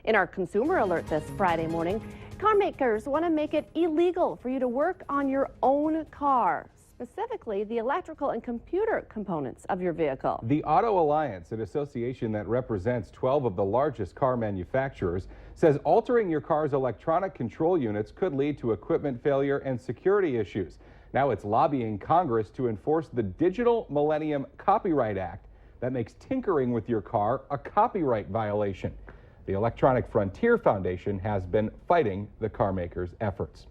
In our consumer alert this Friday morning, carmakers want to make it illegal for you to work on your own car, specifically the electrical and computer components of your vehicle. The Auto Alliance, an association that represents 12 of the largest car manufacturers, says altering your car's electronic control units could lead to equipment failure and security issues. Now it's lobbying Congress to enforce the Digital Millennium Copyright Act that makes tinkering with your car a copyright violation. The Electronic Frontier Foundation has been fighting the carmakers' efforts.